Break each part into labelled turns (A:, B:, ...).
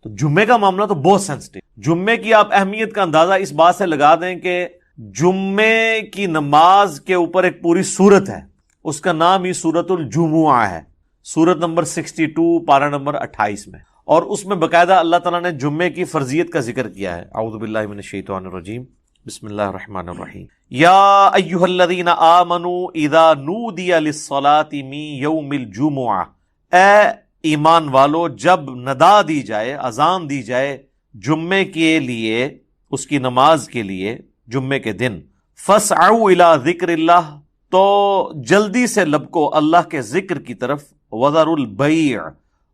A: تو جمعے کا معاملہ تو بہت سینسٹیو. جمعے کی آپ اہمیت کا اندازہ اس بات سے لگا دیں کہ جمعے کی نماز کے اوپر ایک پوری سورت ہے، اس کا نام ہی سورۃ الجمعہ ہے، سورت نمبر 62 پارہ نمبر 28 میں، اور اس میں باقاعدہ اللہ تعالیٰ نے جمعے کی فرضیت کا ذکر کیا ہے. اعوذ باللہ من الشیطان الرجیم، بسم اللہ الرحمن الرحیم. یا ایھا الذین آمنوا اذا نودی للصلاۃ من یوم الجمعہ، اے ایمان والو جب ندا دی جائے، اذان دی جائے جمعے کے لیے، اس کی نماز کے لیے جمعے کے دن، فاسعوا الی ذکر اللہ، تو جلدی سے لبکو اللہ کے ذکر کی طرف، وذروا البیع،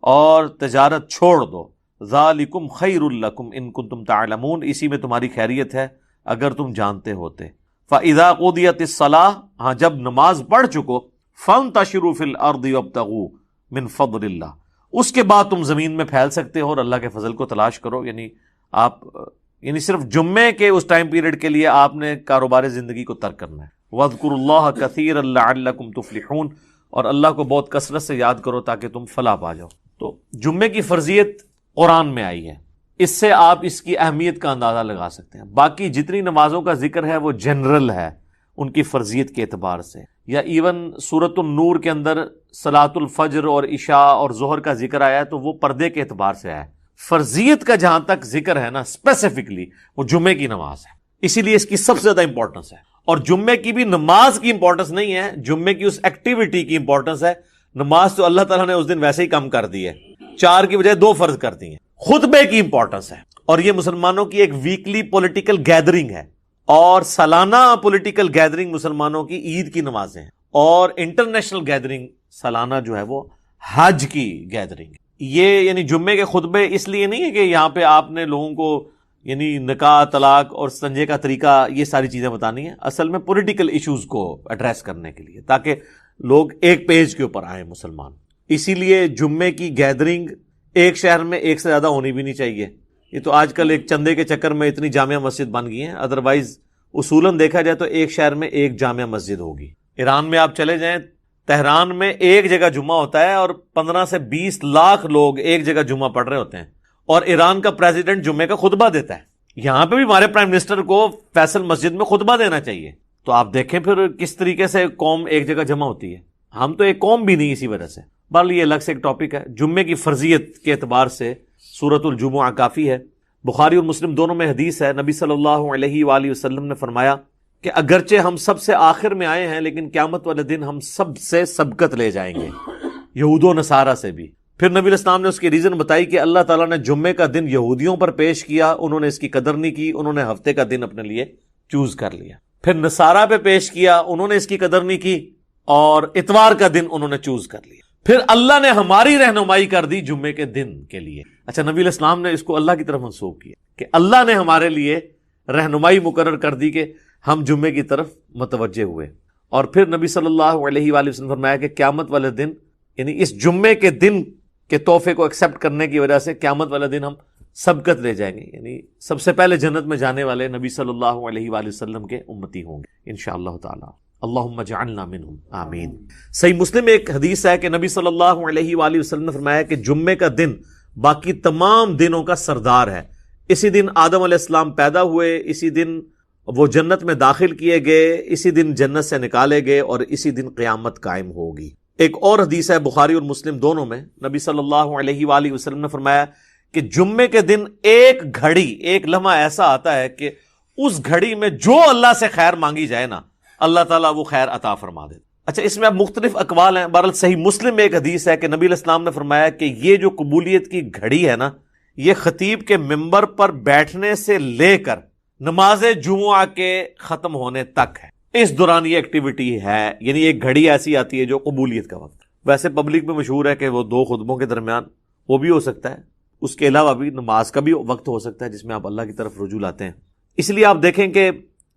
A: اور تجارت چھوڑ دو، ذالکم خیر لکم ان کنتم تعلمون، اسی میں تمہاری خیریت ہے اگر تم جانتے ہوتے. فاذا قضیت الصلاۃ، ہاں جب نماز پڑھ چکو، فانتشروا فی الارض وابتغوا من فضل اللہ، اس کے بعد تم زمین میں پھیل سکتے ہو اور اللہ کے فضل کو تلاش کرو. یعنی صرف جمعے کے اس ٹائم پیریڈ کے لیے آپ نے کاروبار زندگی کو ترک کرنا ہے. وَاذْكُرُوا اللَّهَ كَثِيرًا لَعَلَّكُمْ تُفْلِحُونَ، اور اللہ کو بہت کثرت سے یاد کرو تاکہ تم فلاح پا جاؤ. تو جمعے کی فرضیت قرآن میں آئی ہے، اس سے آپ اس کی اہمیت کا اندازہ لگا سکتے ہیں. باقی جتنی نمازوں کا ذکر ہے وہ جنرل ہے ان کی فرضیت کے اعتبار سے، یا ایون سورۃ النور کے اندر صلاۃ الفجر اور عشاء اور ظہر کا ذکر آیا ہے تو وہ پردے کے اعتبار سے آیا ہے. فرضیت کا جہاں تک ذکر ہے نا اسپیسیفکلی، وہ جمعے کی نماز ہے، اسی لیے اس کی سب سے زیادہ امپورٹنس ہے. اور جمعے کی بھی نماز کی امپورٹنس نہیں ہے، جمعے کی اس ایکٹیویٹی کی امپورٹنس ہے. نماز تو اللہ تعالیٰ نے اس دن ویسے ہی کم کر دی ہے، 4 کی بجائے 2 فرض کر دی ہیں. خطبے کی امپورٹنس ہے، اور یہ مسلمانوں کی ایک ویکلی پولیٹیکل گیدرنگ ہے، اور سالانہ پولیٹیکل گیدرنگ مسلمانوں کی عید کی نمازیں ہیں، اور انٹرنیشنل گیدرنگ سالانہ جو ہے وہ حج کی گیدرنگ ہے. یہ یعنی جمعے کے خطبے اس لیے نہیں ہے کہ یہاں پہ آپ نے لوگوں کو یعنی نکاح، طلاق اور استنجے کا طریقہ یہ ساری چیزیں بتانی ہیں، اصل میں پولیٹیکل ایشوز کو ایڈریس کرنے کے لیے، تاکہ لوگ ایک پیج کے اوپر آئیں مسلمان. اسی لیے جمعے کی گیدرنگ ایک شہر میں ایک سے زیادہ ہونی بھی نہیں چاہیے. یہ تو آج کل ایک چندے کے چکر میں اتنی جامع مسجد بن گئی ہیں، ادروائز اصولاً دیکھا جائے تو ایک شہر میں ایک جامع مسجد ہوگی. ایران میں آپ چلے جائیں، تہران میں ایک جگہ جمعہ ہوتا ہے اور 15 سے 20 لاکھ لوگ ایک جگہ جمعہ پڑھ رہے ہوتے ہیں، اور ایران کا پریزیڈنٹ جمعے کا خطبہ دیتا ہے. یہاں پہ بھی ہمارے پرائم منسٹر کو فیصل مسجد میں خطبہ دینا چاہیے. تو آپ دیکھیں پھر کس طریقے سے قوم ایک جگہ جمع ہوتی ہے. ہم تو ایک قوم بھی نہیں اسی وجہ سے. بہرحال یہ الگ سے ایک ٹاپک ہے. جمعے کی فرضیت کے اعتبار سے سورۃ الجمعہ کافی ہے. بخاری اور مسلم دونوں میں حدیث ہے، نبی صلی اللہ علیہ وآلہ وسلم نے فرمایا کہ اگرچہ ہم سب سے آخر میں آئے ہیں لیکن قیامت والے دن ہم سب سے سبقت لے جائیں گے، یہود و نصارہ سے بھی. پھر نبی علیہ السلام نے اس کی ریزن بتائی کہ اللہ تعالیٰ نے جمعے کا دن یہودیوں پر پیش کیا، انہوں نے اس کی قدر نہیں کی، انہوں نے ہفتے کا دن اپنے لیے چوز کر لیا. پھر نصارہ پہ پیش کیا، انہوں نے اس کی قدر نہیں کی، اور اتوار کا دن انہوں نے چوز کر لیا. پھر اللہ نے ہماری رہنمائی کر دی جمعے کے دن کے لیے. اچھا، نبی علیہ السلام نے اس کو اللہ کی طرف منسوب کیا کہ اللہ نے ہمارے لیے رہنمائی مقرر کر دی کہ ہم جمعے کی طرف متوجہ ہوئے. اور پھر نبی صلی اللہ علیہ وآلہ وسلم نے فرمایا کہ قیامت والے دن، یعنی اس جمعے کے دن کے تحفے کو ایکسیپٹ کرنے کی وجہ سے قیامت والے دن ہم سبقت لے جائیں گے، یعنی سب سے پہلے جنت میں جانے والے نبی صلی اللہ علیہ وآلہ وسلم کے امتی ہوں گے انشاءاللہ تعالی. اللہم اجعلنا منہم آمین. صحیح مسلم میں ایک حدیث ہے کہ نبی صلی اللہ علیہ وآلہ وسلم نے فرمایا کہ جمعے کا دن باقی تمام دنوں کا سردار ہے. اسی دن آدم علیہ السلام پیدا ہوئے، اسی دن وہ جنت میں داخل کیے گئے، اسی دن جنت سے نکالے گئے، اور اسی دن قیامت قائم ہوگی. ایک اور حدیث ہے بخاری اور مسلم دونوں میں، نبی صلی اللہ علیہ وآلہ وسلم نے فرمایا کہ جمعے کے دن ایک گھڑی، ایک لمحہ ایسا آتا ہے کہ اس گھڑی میں جو اللہ سے خیر مانگی جائے نا، اللہ تعالیٰ وہ خیر عطا فرما دے. اچھا، اس میں اب مختلف اقوال ہیں. بہرحال صحیح مسلم میں ایک حدیث ہے کہ نبی علیہ السلام نے فرمایا کہ یہ جو قبولیت کی گھڑی ہے نا، یہ خطیب کے منبر پر بیٹھنے سے لے کر نماز جمعہ کے ختم ہونے تک ہے. اس دوران یہ ایکٹیویٹی ہے، یعنی ایک گھڑی ایسی آتی ہے جو قبولیت کا وقت. ویسے پبلک میں مشہور ہے کہ وہ 2 خطبوں کے درمیان وہ بھی ہو سکتا ہے، اس کے علاوہ بھی نماز کا بھی وقت ہو سکتا ہے جس میں آپ اللہ کی طرف رجوع لاتے ہیں. اس لیے آپ دیکھیں کہ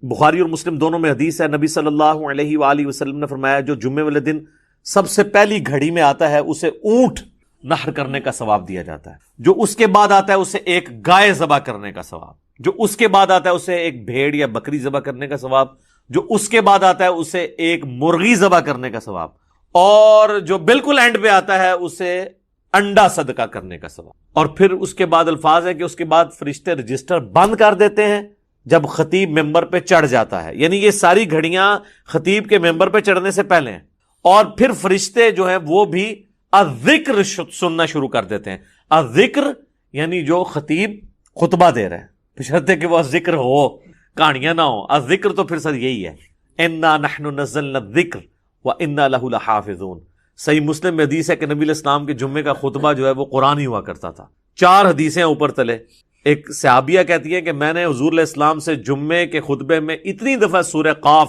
A: بخاری اور مسلم دونوں میں حدیث ہے، نبی صلی اللہ علیہ وآلہ وسلم نے فرمایا جو جمعے والے دن سب سے پہلی گھڑی میں آتا ہے اسے اونٹ نحر کرنے کا ثواب دیا جاتا ہے، جو اس کے بعد آتا ہے اسے ایک گائے ذبح کرنے کا ثواب، جو اس کے بعد آتا ہے اسے ایک بھیڑ یا بکری ذبح کرنے کا ثواب، جو اس کے بعد آتا ہے اسے ایک مرغی ذبح کرنے کا ثواب، اور جو بالکل اینڈ پہ آتا ہے اسے انڈا صدقہ کرنے کا ثواب. اور پھر اس کے بعد الفاظ ہے کہ اس کے بعد فرشتے رجسٹر بند کر دیتے ہیں جب خطیب ممبر پہ چڑھ جاتا ہے. یعنی یہ ساری گھڑیاں خطیب کے ممبر پہ چڑھنے سے پہلے ہیں. اور پھر فرشتے جو ہیں وہ بھی الذکر سننا شروع کر دیتے ہیں. الذکر یعنی جو خطیب خطبہ دے رہے ہیں، بشرطے کہ وہ ذکر ہو، کہانیاں نہ ہو. الذکر تو پھر سر یہی ہے، انا نحن نزلنا الذکر وانا لہ لحافظون. صحیح مسلم میں حدیث ہے کہ نبی علیہ السلام کے جمعے کا خطبہ جو ہے وہ قرآن ہی ہوا کرتا تھا. 4 حدیثیں اوپر تلے. ایک صحابیہ کہتی ہے کہ میں نے حضور علیہ السلام سے جمعے کے خطبے میں اتنی دفعہ سورہ قاف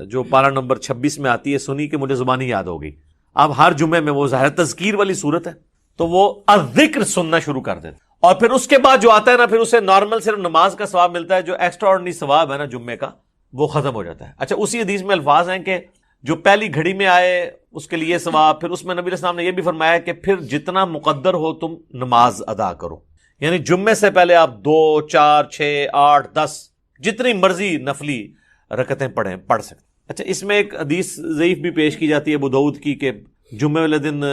A: جو پارہ نمبر 26 میں آتی ہے سنی کہ مجھے زبانی یاد ہو گئی. اب ہر جمعے میں وہ ظاہر تذکیر والی صورت ہے تو وہ الذکر سننا شروع کر دیتے. اور پھر اس کے بعد جو آتا ہے نا، پھر اسے نارمل صرف نماز کا ثواب ملتا ہے، جو ایکسٹرا آرڈنری ثواب ہے نا جمعے کا وہ ختم ہو جاتا ہے. اچھا، اسی حدیث میں الفاظ ہیں کہ جو پہلی گھڑی میں آئے اس کے لیے ثواب. پھر اس میں نبی علیہ السلام نے یہ بھی فرمایا کہ پھر جتنا مقدر ہو تم نماز ادا کرو. یعنی جمعے سے پہلے آپ 2 4 6 8 10 جتنی مرضی نفلی رکعتیں پڑھ سکتے. اچھا، اس میں ایک حدیث ضعیف بھی پیش کی جاتی ہے ابو داؤد کی کہ جمعے والے دن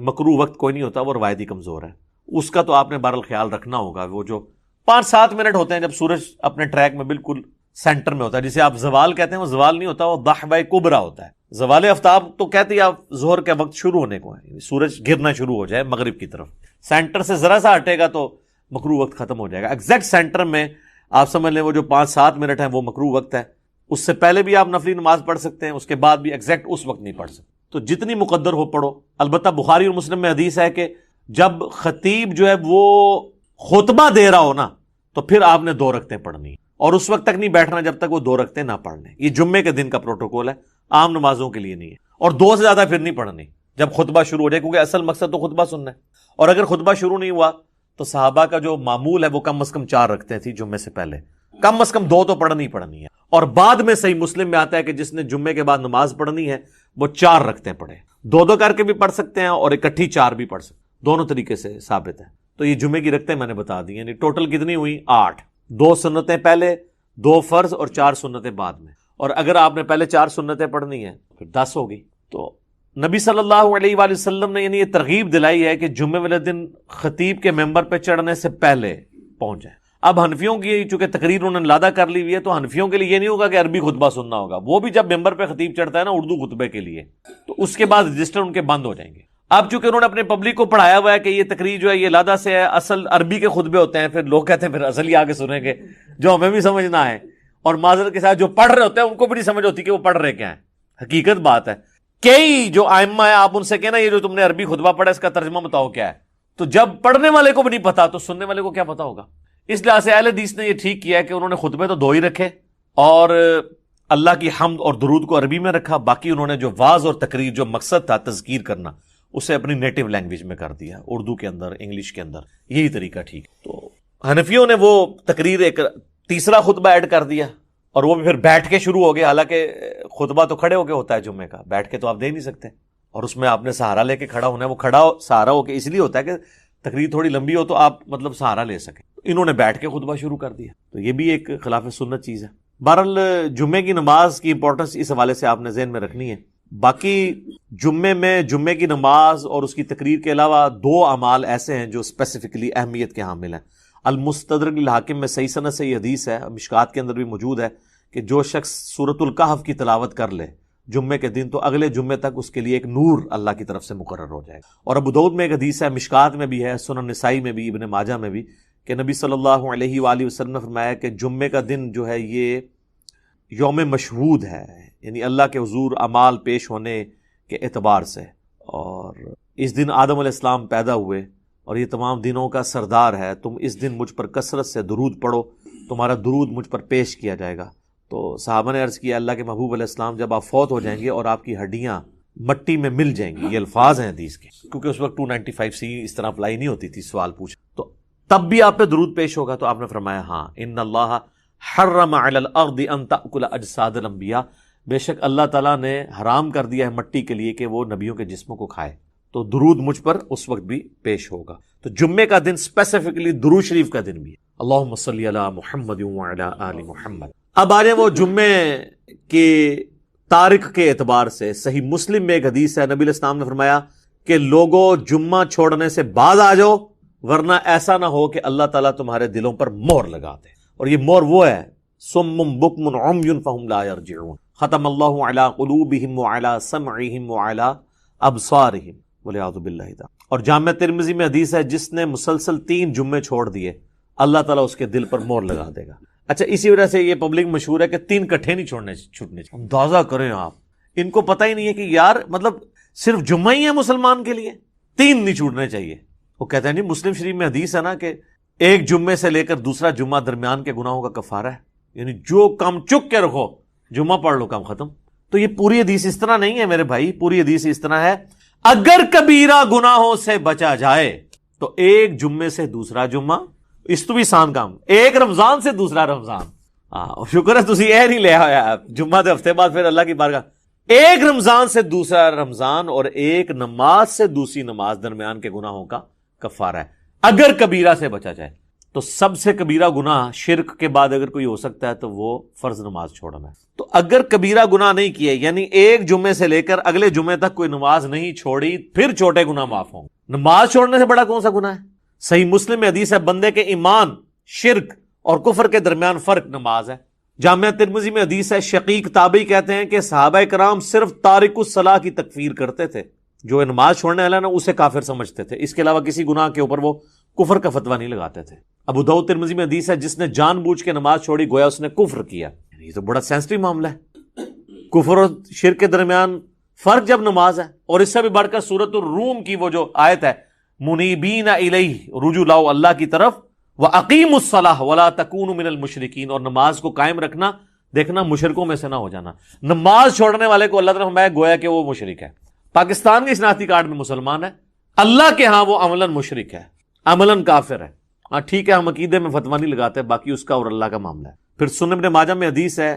A: مکروہ وقت کوئی نہیں ہوتا، وہ روایتی کمزور ہے. اس کا تو آپ نے بہرحال خیال رکھنا ہوگا. وہ جو 5-7 منٹ ہوتے ہیں جب سورج اپنے ٹریک میں بالکل سینٹر میں ہوتا ہے، جسے آپ زوال کہتے ہیں، وہ زوال نہیں ہوتا، وہ ضحبہ کبریٰ ہوتا ہے. زوال آفتاب تو کہتے ہیں آپ ظہر کے وقت شروع ہونے کو ہے، سورج گرنا شروع ہو جائے مغرب کی طرف. سینٹر سے ذرا سا ہٹے گا تو مکروہ وقت ختم ہو جائے گا. ایگزیکٹ سینٹر میں آپ سمجھ لیں وہ جو 5-7 منٹ ہیں وہ مکروہ وقت ہے. اس سے پہلے بھی آپ نفلی نماز پڑھ سکتے ہیں، اس کے بعد بھی ایگزیکٹ اس وقت نہیں پڑھ سکتے. تو جتنی مقدر ہو پڑھو. البتہ بخاری اور مسلم میں حدیث ہے کہ جب خطیب جو ہے وہ خطبہ دے رہا ہو نا تو پھر آپ نے 2 رکعتیں پڑھنی، اور اس وقت تک نہیں بیٹھنا جب تک وہ 2 رکعتیں نہ پڑھ لیں. یہ جمعے کے دن کا پروٹوکول ہے، عام نمازوں کے لیے نہیں ہے. اور 2 سے زیادہ پھر نہیں پڑھنی جب خطبہ شروع ہو جائے، کیونکہ اصل مقصد تو خطبہ سننا ہے. اور اگر خطبہ شروع نہیں ہوا تو صحابہ کا جو معمول ہے وہ کم از کم 4 رکعتیں تھی جمعے سے پہلے، کم از کم 2 تو پڑھنی پڑھنی ہے. اور بعد میں صحیح مسلم میں آتا ہے کہ جس نے جمعے کے بعد نماز پڑھنی ہے وہ 4 رکعتیں پڑھے. 2 کر کے بھی پڑھ سکتے ہیں اور اکٹھی 4 بھی پڑھ سکتے ہیں، دونوں طریقے سے ثابت ہے. تو یہ جمعے کی رکعتیں میں نے بتا دی، یعنی ٹوٹل کتنی ہوئی؟ 8. 2 سنتیں پہلے، 2 فرض اور 4 سنتیں بعد میں. اور اگر آپ نے پہلے 4 سنتیں پڑھنی ہیں پھر 10 ہوگی. تو نبی صلی اللہ علیہ وآلہ وسلم نے یعنی یہ ترغیب دلائی ہے کہ جمعے والے دن خطیب کے ممبر پہ چڑھنے سے پہلے پہنچ جائیں. اب حنفیوں کی چونکہ تقریر انہوں نے لادہ کر لی ہوئی ہے تو حنفیوں کے لیے یہ نہیں ہوگا کہ عربی خطبہ سننا ہوگا. وہ بھی جب ممبر پہ خطیب چڑھتا ہے نا اردو خطبے کے لیے تو اس کے بعد رجسٹر ان کے بند ہو جائیں گے. اب چونکہ انہوں نے اپنے پبلک کو پڑھایا ہوا ہے کہ یہ تقریر جو ہے یہ لادہ سے ہے، اصل عربی کے خطبے ہوتے ہیں، پھر لوگ کہتے ہیں پھر اصل ہی آگے سنیں گے جو ہمیں بھی سمجھنا ہے. اور معذرت کے ساتھ جو پڑھ رہے ہوتے ہیں ان کو بھی نہیں سمجھ ہوتی کہ وہ پڑھ رہے کیا ہیں. حقیقت بات ہے، کئی جو ائمہ ہیں آپ ان سے کہنا یہ جو تم نے عربی خطبہ پڑھا اس کا ترجمہ بتاؤ کیا ہے. تو جب پڑھنے والے کو بھی نہیں پتا تو سننے والے کو کیا پتا ہوگا. اس لحاظ سے اہل حدیث نے یہ ٹھیک کیا ہے کہ انہوں نے خطبے تو 2 ہی رکھے اور اللہ کی حمد اور درود کو عربی میں رکھا، باقی انہوں نے جو واعظ اور تقریر جو مقصد تھا تذکیر کرنا اسے اپنی نیٹو لینگویج میں کر دیا، اردو کے اندر، انگلش کے اندر. یہی طریقہ ٹھیک. تو حنفیوں نے وہ تقریر ایک تیسرا خطبہ ایڈ کر دیا اور وہ بھی پھر بیٹھ کے شروع ہو گیا. حالانکہ خطبہ تو کھڑے ہو کے ہوتا ہے جمعے کا، بیٹھ کے تو آپ دے نہیں سکتے. اور اس میں آپ نے سہارا لے کے کھڑا ہونا ہے. وہ کھڑا سہارا ہو کے اس لیے ہوتا ہے کہ تقریر تھوڑی لمبی ہو تو آپ مطلب سہارا لے سکیں. انہوں نے بیٹھ کے خطبہ شروع کر دیا تو یہ بھی ایک خلاف سنت چیز ہے. بہرحال جمعے کی نماز کی امپورٹنس اس حوالے سے آپ نے ذہن میں رکھنی ہے. باقی جمعے میں جمعے کی نماز اور اس کی تقریر کے علاوہ 2 اعمال ایسے ہیں جو اسپیسیفکلی اہمیت کے حامل ہیں. المستدرک الحاکم میں صحیح سند سے یہ حدیث ہے، مشکات کے اندر بھی موجود ہے، کہ جو شخص سورۃ الکہف کی تلاوت کر لے جمعے کے دن تو اگلے جمعے تک اس کے لیے ایک نور اللہ کی طرف سے مقرر ہو جائے گا. اور ابو داؤد میں ایک حدیث ہے، مشکات میں بھی ہے، سنن نسائی میں بھی، ابن ماجہ میں بھی، کہ نبی صلی اللہ علیہ وآلہ وسلم نے فرمایا کہ جمعے کا دن جو ہے یہ یوم مشہود ہے، یعنی اللہ کے حضور اعمال پیش ہونے کے اعتبار سے. اور اس دن آدم علیہ السلام پیدا ہوئے اور یہ تمام دنوں کا سردار ہے. تم اس دن مجھ پر کثرت سے درود پڑھو، تمہارا درود مجھ پر پیش کیا جائے گا. تو صحابہ نے عرض کیا اللہ کے محبوب علیہ السلام جب آپ فوت ہو جائیں گے اور آپ کی ہڈیاں مٹی میں مل جائیں گی، یہ الفاظ ہیں حدیث کے، کیونکہ اس وقت 295C اس طرح اپلائی نہیں ہوتی تھی، سوال پوچھ تو تب بھی آپ پہ درود پیش ہوگا. تو آپ نے فرمایا ہاں، ان اللہ حرم علی الارض ان تأکل اجساد الانبیاء، بے شک اللہ تعالیٰ نے حرام کر دیا ہے مٹی کے لیے کہ وہ نبیوں کے جسموں کو کھائے. تو درود مجھ پر اس وقت بھی پیش ہوگا. تو جمعے کا دن اسپیسیفکلی درود شریف کا دن بھی ہے. اللہم صلی علی محمد وعلی آل محمد. اب آ جائیں وہ جمعے کے تاریخ کے اعتبار سے. صحیح مسلم میں ایک حدیث ہے، نبی علیہ السلام نے فرمایا کہ لوگوں جمعہ چھوڑنے سے بعد آ جاؤ، ورنہ ایسا نہ ہو کہ اللہ تعالیٰ تمہارے دلوں پر مہر لگا دے. اور یہ مہر وہ ہے صم بکم عمی فہم لا یرجعون، ختم اللہ علی قلوبہم وعلی سمعہم وعلی ابصارہم والعیاذ باللہ تعالی. اور جامع ترمذی میں حدیث ہے جس نے مسلسل 3 جمعے چھوڑ دیے اللہ تعالیٰ اس کے دل پر مہر لگا دے گا. اچھا، اسی وجہ سے یہ پبلک مشہور ہے کہ 3 کٹھے نہیں چھوٹنے چاہیے. اندازہ کریں آپ، ان کو پتہ ہی نہیں ہے کہ یار مطلب صرف جمعہ ہی ہے مسلمان کے لیے، 3 نہیں چھوٹنے چاہیے. وہ کہتے ہیں نہیں، مسلم شریف میں حدیث ہے نا کہ ایک جمعے سے لے کر دوسرا جمعہ درمیان کے گناہوں کا کفارہ ہے. یعنی جو کام چک کے رکھو، جمعہ پڑھ لو، کام ختم. تو یہ پوری حدیث اس طرح نہیں ہے میرے بھائی، پوری حدیث اس طرح ہے اگر کبیرہ گناہوں سے بچا جائے تو ایک جمعے سے دوسرا جمعہ، اس تو بھی آسان کام، ایک رمضان سے دوسرا رمضان. شکر ہے تسی اے نہیں لے آیا جمعہ دے ہفتے بعد پھر اللہ کی بارگاہ. ایک رمضان سے دوسرا رمضان اور ایک نماز سے دوسری نماز درمیان کے گناہوں کا کفارہ ہے اگر کبیرہ سے بچا جائے. تو سب سے کبیرہ گناہ شرک کے بعد اگر کوئی ہو سکتا ہے تو وہ فرض نماز چھوڑنا ہے. تو اگر کبیرہ گناہ نہیں کیے، یعنی ایک جمعے سے لے کر اگلے جمعے تک کوئی نماز نہیں چھوڑی، پھر چھوٹے گناہ معاف ہوں. نماز چھوڑنے سے بڑا کون سا گناہ ہے؟ صحیح مسلم میں حدیث ہے بندے کے ایمان، شرک اور کفر کے درمیان فرق نماز ہے. جامعہ ترمذی میں حدیث ہے شقیق تابعی کہتے ہیں کہ صحابہ کرام صرف تارک الصلاح کی تکفیر کرتے تھے، جو نماز چھوڑنے والا نا اسے کافر سمجھتے تھے، اس کے علاوہ کسی گناہ کے اوپر وہ کفر کا فتویٰ نہیں لگاتے تھے. ابو داؤد ترمذی میں حدیث ہے جس نے جان بوجھ کے نماز چھوڑی گویا اس نے کفر کیا. یہ تو بڑا سینسٹیو معاملہ ہے، کفر اور شرک کے درمیان فرق جب نماز ہے. اور اس سے بھی بڑھ کر سورۃ الروم کی وہ جو آیت ہے منیبین الیہ، رجوع لاؤ اللہ کی طرف، وَأَقِیمُوا الصَّلَاةَ وَلَا تَكُونُوا مِنَ الْمُشْرِکِینَ، اور نماز کو قائم رکھنا، دیکھنا مشرکوں میں سے نہ ہو جانا. نماز چھوڑنے والے کو اللہ تعالیٰ فرمایا گویا کہ وہ مشرک ہے. پاکستان کے شناختی کارڈ میں مسلمان ہے، اللہ کے ہاں وہ عملاً مشرک ہے، عملاً کافر ہے. ہاں ٹھیک ہے، ہم عقیدے میں فتویٰ نہیں لگاتے، باقی اس کا اور اللہ کا معاملہ ہے. پھر سنن ابن ماجہ میں حدیث ہے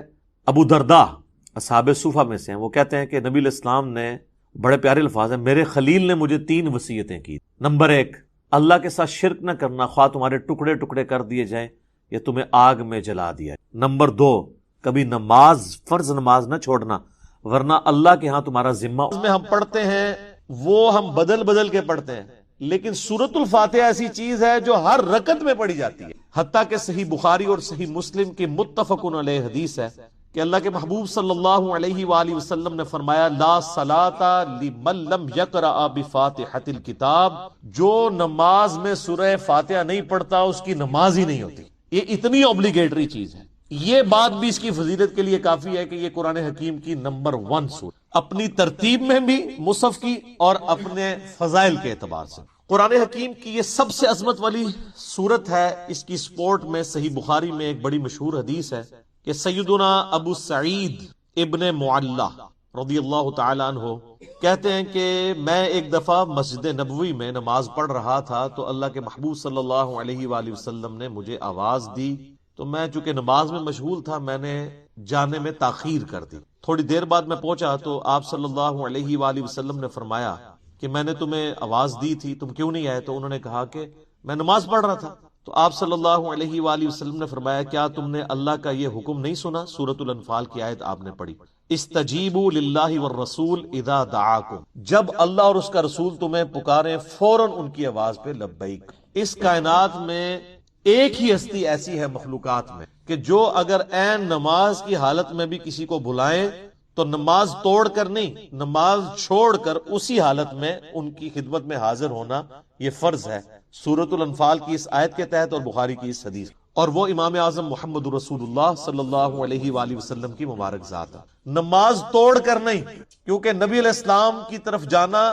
A: ابو درداء اصحاب صوفہ میں سے ہیں، وہ کہتے ہیں کہ نبی علیہ السلام نے، بڑے پیارے الفاظ ہیں، میرے خلیل نے مجھے 3 وصیتیں کی. نمبر 1، اللہ کے ساتھ شرک نہ کرنا، خواہ تمہارے ٹکڑے ٹکڑے کر دیے جائیں یا تمہیں آگ میں جلا دیا. نمبر 2، کبھی نماز، فرض نماز نہ چھوڑنا، ورنہ اللہ کے ہاں تمہارا ذمہ. میں ہم پڑھتے ہیں وہ ہم بدل بدل کے پڑھتے ہیں، لیکن سورۃ الفاتحہ ایسی چیز ہے جو ہر رکعت میں پڑھی جاتی ہے. حتیٰ کہ صحیح بخاری اور صحیح مسلم کی متفق علیہ حدیث ہے کہ اللہ کے محبوب صلی اللہ علیہ وآلہ وسلم نے فرمایا لا صلاۃ لمن لم یقرأ بفاتحۃ الکتاب، جو نماز میں سورہ فاتحہ نہیں پڑھتا اس کی نماز ہی نہیں ہوتی. یہ اتنی اوبلیگیٹری چیز ہے. یہ بات بھی اس کی فضیلت کے لیے کافی ہے کہ یہ قرآن حکیم کی نمبر 1 سورت، اپنی ترتیب میں بھی مصحف کی اور اپنے فضائل کے اعتبار سے. قرآن حکیم کی یہ سب سے عظمت والی سورت ہے. اس کی سپورٹ میں صحیح بخاری میں ایک بڑی مشہور حدیث ہے کہ سیدنا ابو سعید ابن معلہ رضی اللہ تعالیٰ عنہ کہتے ہیں کہ میں ایک دفعہ مسجد نبوی میں نماز پڑھ رہا تھا تو اللہ کے محبوب صلی اللہ علیہ وآلہ وسلم نے مجھے آواز دی، تو میں چونکہ نماز میں مشغول تھا میں نے جانے میں تاخیر کر دی. تھوڑی دیر بعد میں پہنچا تو آپ صلی اللہ علیہ وآلہ وسلم نے فرمایا کہ میں نے تمہیں آواز دی تھی، تم کیوں نہیں آئے؟ تو انہوں نے کہا کہ میں نماز پڑھ رہا تھا. تو آپ صلی اللہ علیہ وآلہ وسلم نے فرمایا کیا تم نے اللہ کا یہ حکم نہیں سنا؟ سورۃ الانفال کی آیت آپ نے پڑھی، استجیبوا للہ والرسول اذا دعاکم، جب اللہ اور اس کا رسول تمہیں پکاریں فوراً ان کی آواز پہ لبیک. اس کائنات میں ایک ہی ہستی ایسی ہے مخلوقات میں کہ جو اگر عین نماز کی حالت میں بھی کسی کو بلائیں تو نماز توڑ کر نہیں، نماز چھوڑ کر اسی حالت میں ان کی خدمت میں حاضر ہونا یہ فرض ہے، سورۃ الانفال کی اس آیت کے تحت اور بخاری کی اس حدیث. اور وہ امام اعظم محمد رسول اللہ صلی اللہ علیہ وآلہ وسلم کی مبارک ذات ہے. نماز توڑ کر نہیں، کیونکہ نبی علیہ السلام کی طرف جانا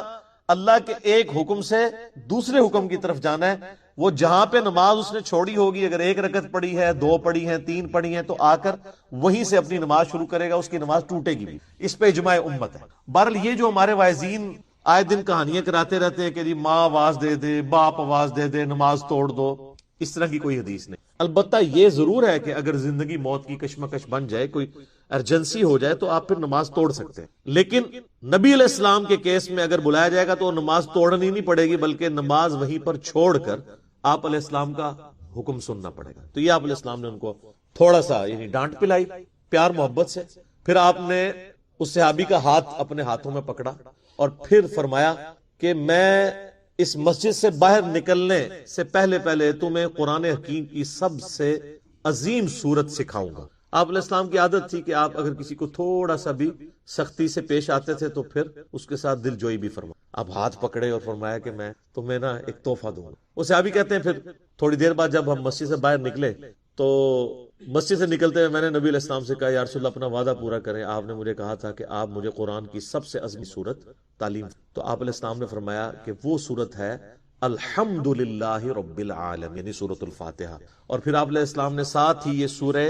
A: اللہ کے ایک حکم سے دوسرے حکم کی طرف جانا ہے. وہ جہاں پہ نماز اس نے چھوڑی ہوگی، اگر 1 رکعت پڑھی ہے، 2 پڑھی ہیں، 3 پڑھی ہیں، تو آ کر وہیں سے اپنی نماز شروع کرے گا، اس کی نماز ٹوٹے گی بھی. اس پہ اجماع امت ہے. بہرحال یہ جو ہمارے واعظین آئے دن کہانیاں کراتے رہتے ہیں کہ جی ماں آواز دے دے، باپ آواز دے دے، نماز توڑ دو، اس طرح کی کوئی حدیث نہیں. البتہ یہ ضرور ہے کہ اگر زندگی موت کی کشمکش بن جائے، کوئی ایمرجنسی ہو جائے، تو آپ پھر نماز توڑ سکتے ہیں. لیکن نبی علیہ السلام کے کیس میں اگر بلایا جائے گا تو نماز توڑنی نہیں پڑے گی، بلکہ نماز وہیں پر چھوڑ کر آپ علیہ السلام کا حکم سننا پڑے گا. تو یہ آپ علیہ السلام نے ان کو تھوڑا سا یعنی ڈانٹ پلائی پیار محبت سے. پھر آپ نے اس صحابی کا ہاتھ اپنے ہاتھوں میں پکڑا اور پھر فرمایا کہ میں اس مسجد سے باہر نکلنے سے پہلے تمہیں قرآن حکیم کی سب سے عظیم سورت سکھاؤں گا۔ آپ علیہ السلام کی عادت تھی کہ آپ اگر کسی کو تھوڑا سا بھی سختی سے پیش آتے تھے تو پھر اس کے ساتھ دل جوئی بھی فرمایا۔ اب ہاتھ پکڑے اور فرمایا کہ میں تمہیں نا ایک تحفہ دوں گا۔ وہ صحابی کہتے ہیں پھر تھوڑی دیر بعد جب ہم مسجد سے باہر نکلے تو مسجد سے نکلتے ہوئے میں نے نبی علیہ السلام سے کہا یا رسول اللہ اپنا وعدہ پورا کریں، آپ نے مجھے کہا تھا کہ آپ مجھے قرآن کی سب سے عظیم سورت تعلیم۔ تو آپ علیہ السلام نے فرمایا کہ وہ سورت ہے الحمدللہ رب العالمین، یعنی سورۃ الفاتحہ۔ اور پھر آپ علیہ السلام نے ساتھ ہی یہ سورہ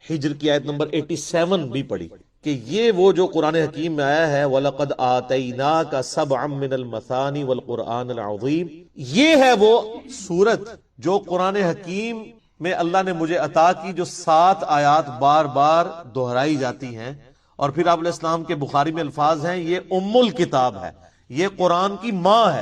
A: ہجر کی آیت نمبر 87 بھی پڑھی کہ یہ وہ جو قرآن حکیم میں آیا ہے وَلَقَدْ آتَيْنَاكَ سَبْعًا مِّنَ الْمَثَانِ وَالْقُرْآنِ الْعَظِيمِ، یہ ہے وہ سورت جو قرآن حکیم میں اللہ نے مجھے عطا کی، جو 7 آیات بار بار دہرائی جاتی ہیں۔ اور پھر آپ علیہ السلام کے بخاری میں الفاظ ہیں یہ ام الکتاب ہے، یہ قرآن کی ماں ہے۔